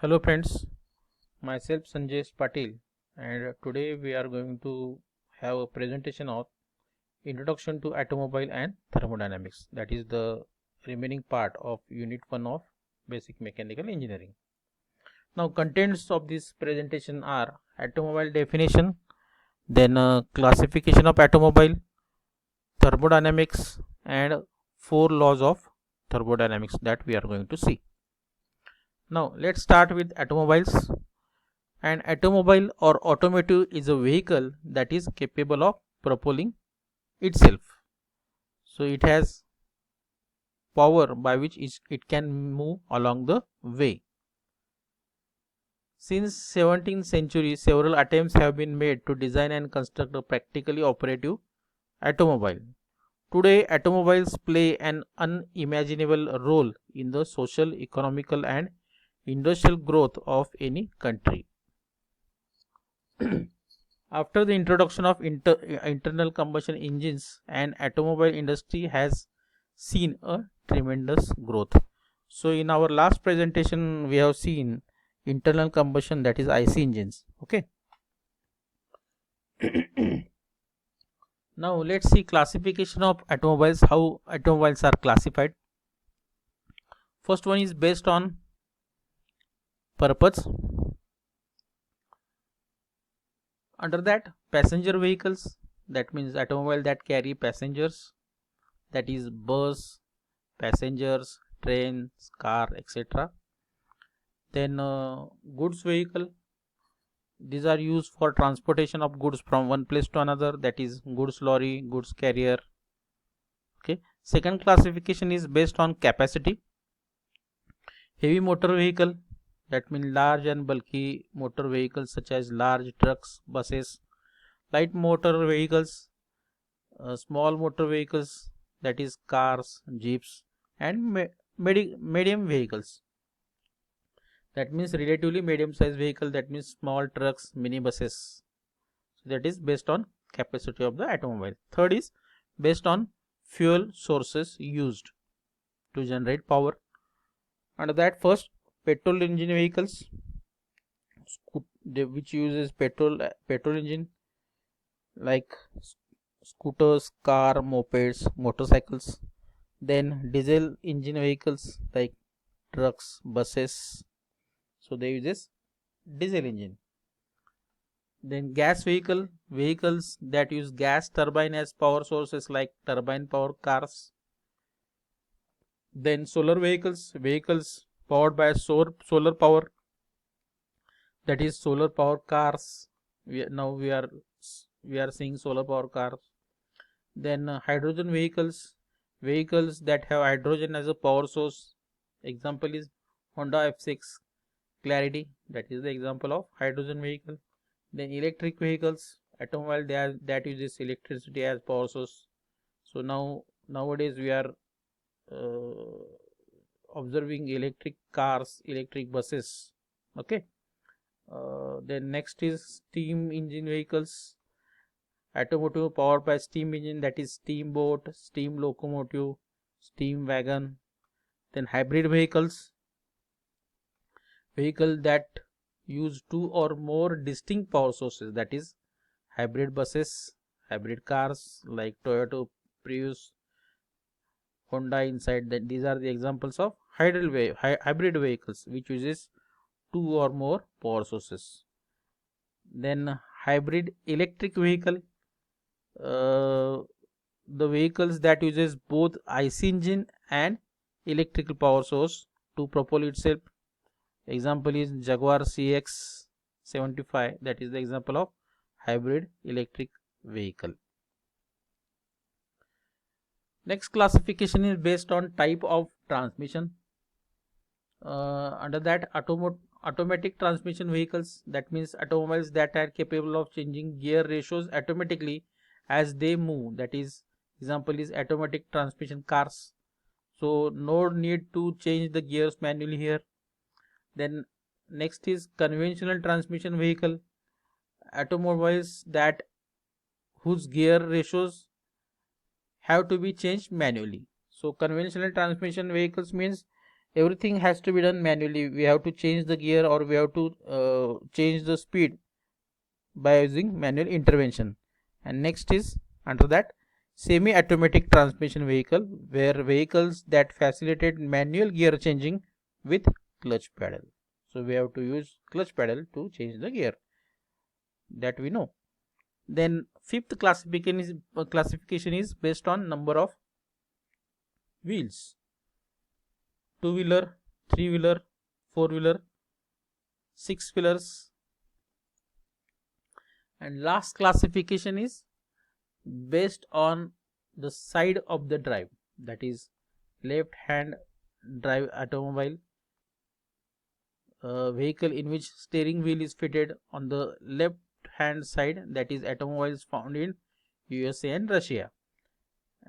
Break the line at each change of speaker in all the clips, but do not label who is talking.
Hello friends, myself Sanjay Patil, and today we are going to have a presentation of Introduction to Automobile and Thermodynamics. That is the remaining part of Unit 1 of Basic Mechanical Engineering. Now contents of this presentation are automobile definition, then classification of automobile, thermodynamics, and 4 laws of thermodynamics that we are going to see. Now let's start with automobiles. An automobile or automotive is a vehicle that is capable of propelling itself. So it has power by which it can move along the way. Since 17th century, several attempts have been made to design and construct a practically operative automobile. Today, automobiles play an unimaginable role in the social, economical, and industrial growth of any country. After the introduction of internal combustion engines, an automobile industry has seen a tremendous growth. So in our last presentation we have seen internal combustion, that is IC engines. Okay. Now let's see classification of automobiles, how automobiles are classified. First one is based on purpose. Under that, passenger vehicles, that means automobile that carry passengers, that is bus, passengers, trains, car, etc. Then goods vehicle, these are used for transportation of goods from one place to another, that is goods lorry, goods carrier. Okay. Second classification is based on capacity. Heavy motor vehicle, that means large and bulky motor vehicles such as large trucks, buses. Light motor vehicles, small motor vehicles, that is cars, jeeps, and medium vehicles, that means relatively medium sized vehicle, that means small trucks, mini buses. So that is based on capacity of the automobile. Third is based on fuel sources used to generate power. Under that, first, petrol engine vehicles, which uses petrol engine, like scooters, car, mopeds, motorcycles. Then diesel engine vehicles like trucks, buses, so they uses diesel engine. Then gas vehicles that use gas turbine as power sources like turbine power cars. Then solar vehicles powered by solar power, that is solar power cars. Now we are seeing solar power cars. Then hydrogen vehicles that have hydrogen as a power source. Example is Honda F6 Clarity, that is the example of hydrogen vehicle. Then electric vehicles, automobile that uses electricity as power source. So nowadays we are observing electric cars, electric buses. Okay. Then next is steam engine vehicles, automotive powered by steam engine, that is steamboat, steam locomotive, steam wagon. Then hybrid vehicle that use two or more distinct power sources, that is hybrid buses, hybrid cars like Toyota Prius, Honda Inside. That these are the examples of hybrid vehicles which uses two or more power sources. Then hybrid electric vehicle, the vehicles that uses both IC engine and electrical power source to propel itself. Example is Jaguar CX-75, that is the example of hybrid electric vehicle. Next classification is based on type of transmission. Under that, automatic transmission vehicles, that means automobiles that are capable of changing gear ratios automatically as they move, that is example is automatic transmission cars. So no need to change the gears manually here. Then next is conventional transmission vehicle, automobiles that whose gear ratios have to be changed manually. So conventional transmission vehicles means everything has to be done manually. We have to change the gear, or we have to change the speed by using manual intervention. And next is under that semi-automatic transmission vehicle, where vehicles that facilitate manual gear changing with clutch pedal. So we have to use clutch pedal to change the gear, that we know. Then fifth classification is based on number of wheels: two-wheeler, three-wheeler, four-wheeler, six-wheelers. And last classification is based on the side of the drive, that is left hand drive automobile, vehicle in which steering wheel is fitted on the left hand side, that is automobiles found in USA and Russia.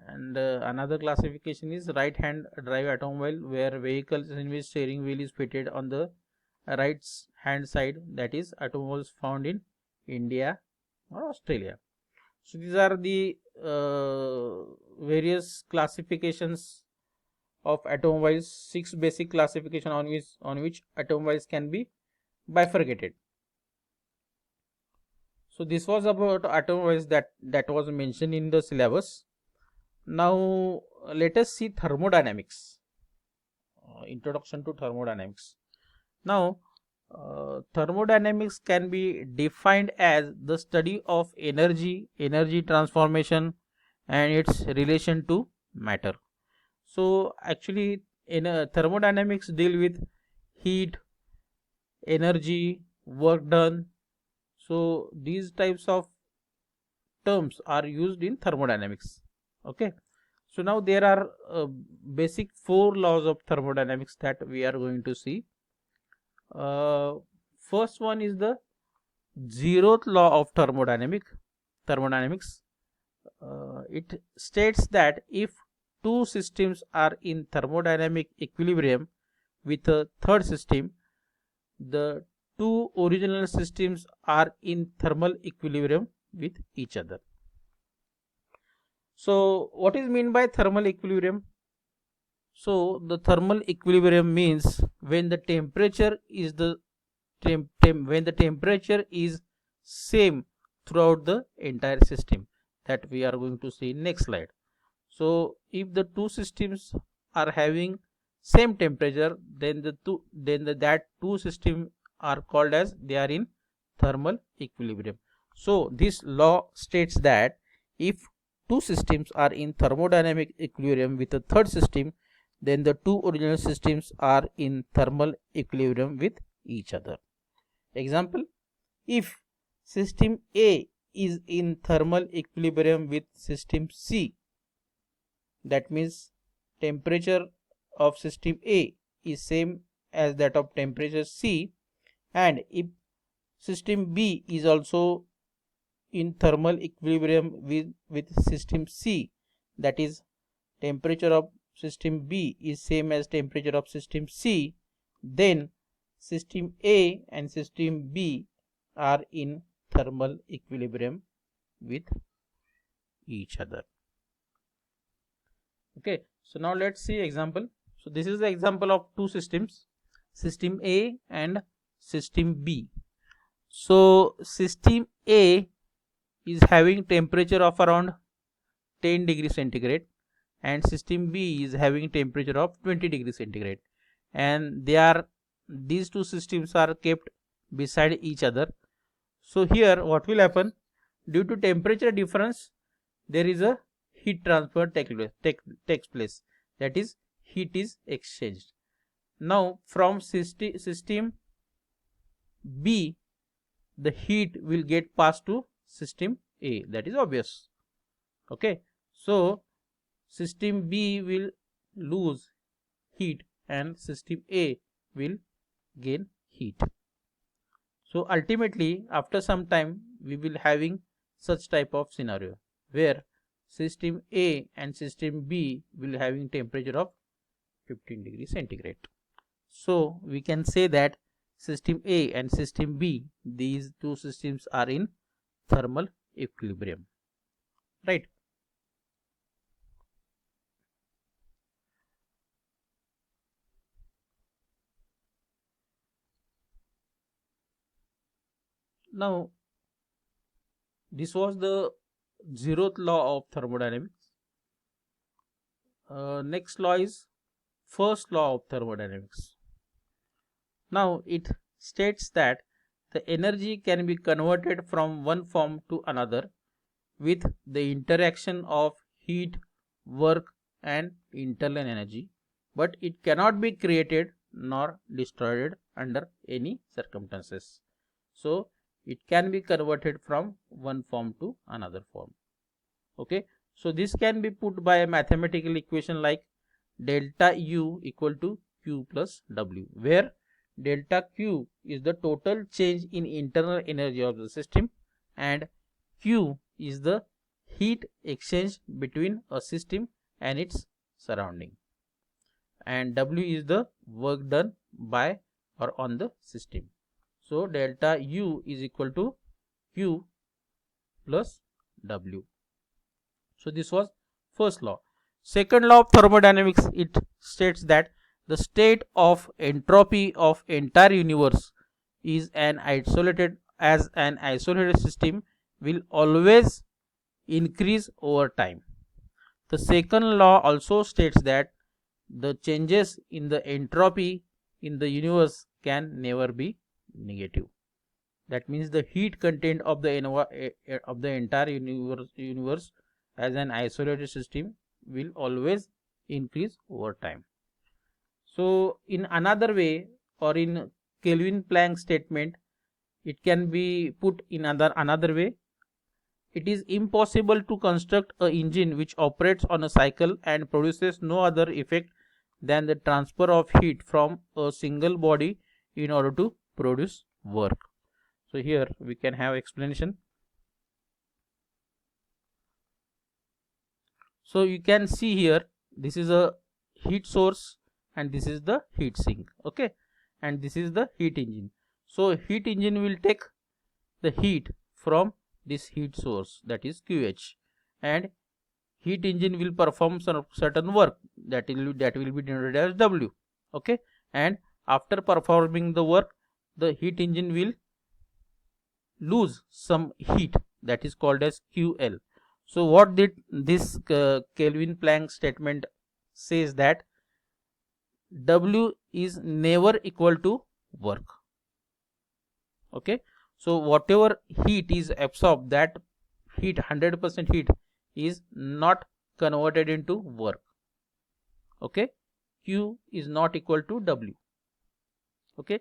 And another classification is right hand drive automobile, where vehicles in which steering wheel is fitted on the right hand side, that is automobiles found in India or Australia. So these are the various classifications of automobiles, 6 basic classification on which automobiles can be bifurcated. So this was about automobiles that was mentioned in the syllabus. Now let us see thermodynamics. Introduction to thermodynamics. Now thermodynamics can be defined as the study of energy transformation and its relation to matter. So actually in thermodynamics deal with heat, energy, work done. So these types of terms are used in thermodynamics. Okay, so now there are basic 4 laws of thermodynamics that we are going to see. First one is the 0th law of thermodynamics. It states that if two systems are in thermodynamic equilibrium with a third system, the two original systems are in thermal equilibrium with each other. So what is meant by thermal equilibrium? So the thermal equilibrium means when the temperature is when the temperature is same throughout the entire system, that we are going to see in next slide. So if the two systems are having same temperature, then that two system are called as they are in thermal equilibrium. So this law states that if two systems are in thermodynamic equilibrium with a third system, then the two original systems are in thermal equilibrium with each other. Example: if system A is in thermal equilibrium with system C, that means temperature of system A is same as that of temperature C, and if system B is also in thermal equilibrium with system C, that is temperature of system B is same as temperature of system C, then system A and system B are in thermal equilibrium with each other. Okay, so now let's see example. So this is the example of two systems, system A and system B. So system A is having temperature of around 10 degrees centigrade and system B is having temperature of 20 degrees centigrade, and these two systems are kept beside each other. So here what will happen, due to temperature difference there is a heat transfer takes place, that is heat is exchanged. Now from system B the heat will get passed to system A, that is obvious. Okay, so system B will lose heat and system A will gain heat. So ultimately after some time we will having such type of scenario where system A and system B will having temperature of 15 degrees centigrade. So we can say that system A and system B, these two systems are in thermal equilibrium, right? Now this was the 0th law of thermodynamics. Next law is first law of thermodynamics. Now it states that the energy can be converted from one form to another with the interaction of heat, work and internal energy, but it cannot be created nor destroyed under any circumstances. So it can be converted from one form to another form. Okay, so this can be put by a mathematical equation like delta U equal to Q plus W, where delta Q is the total change in internal energy of the system and Q is the heat exchange between a system and its surrounding, and W is the work done by or on the system. So delta U is equal to Q plus W. So this was first law. Second law of thermodynamics, it states that the state of entropy of entire universe is an isolated system will always increase over time. The second law also states that the changes in the entropy in the universe can never be negative. That means the heat content of the entire universe as an isolated system will always increase over time. So in another way, or in Kelvin Planck statement, it can be put in another way. It is impossible to construct an engine which operates on a cycle and produces no other effect than the transfer of heat from a single body in order to produce work. So here we can have explanation. So you can see here, this is a heat source and this is the heat sink. Okay, and this is the heat engine. So heat engine will take the heat from this heat source, that is QH, and heat engine will perform some certain work that will be denoted as W. Okay, and after performing the work, the heat engine will lose some heat, that is called as QL. So what did this Kelvin Planck statement says that W is never equal to work. Okay, so whatever heat is absorbed, that heat 100% heat is not converted into work. Okay, Q is not equal to W. Okay,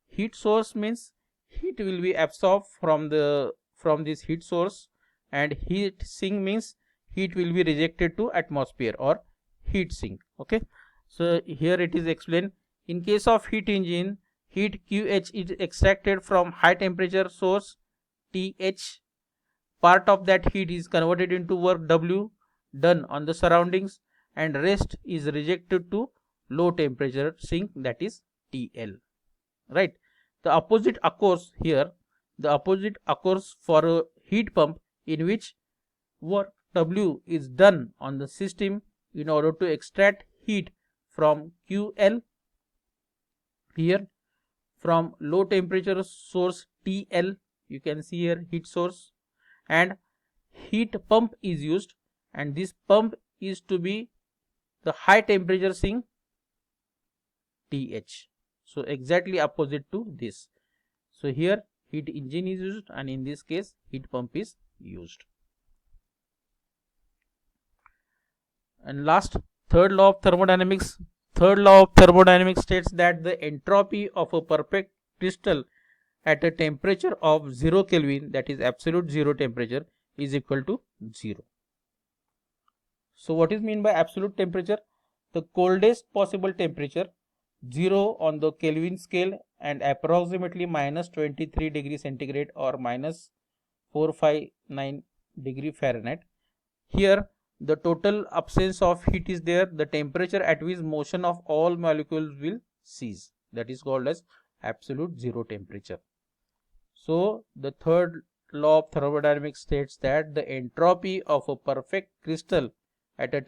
heat source means heat will be absorbed from this heat source, and heat sink means heat will be rejected to atmosphere or heat sink. Okay, so here it is explained. In case of heat engine, heat QH is extracted from high temperature source TH. Part of that heat is converted into work W done on the surroundings, and rest is rejected to low temperature sink, that is TL. Right. The opposite occurs here. The opposite occurs for a heat pump in which work W is done on the system in order to extract heat from QL here, from low temperature source TL. You can see here heat source, and heat pump is used, and this pump is to be the high temperature sink TH. So exactly opposite to this. So here heat engine is used, and in this case heat pump is used. And last, third law of thermodynamics. Third law of thermodynamics states that the entropy of a perfect crystal at a temperature of 0 Kelvin, that is absolute zero temperature, is equal to 0. So what is meant by absolute temperature? The coldest possible temperature, 0 on the Kelvin scale, and approximately minus 23 degree centigrade or minus 459 degree Fahrenheit. Here the total absence of heat is there, the temperature at which motion of all molecules will cease, that is called as absolute zero temperature. So the third law of thermodynamics states that the entropy of a perfect crystal at a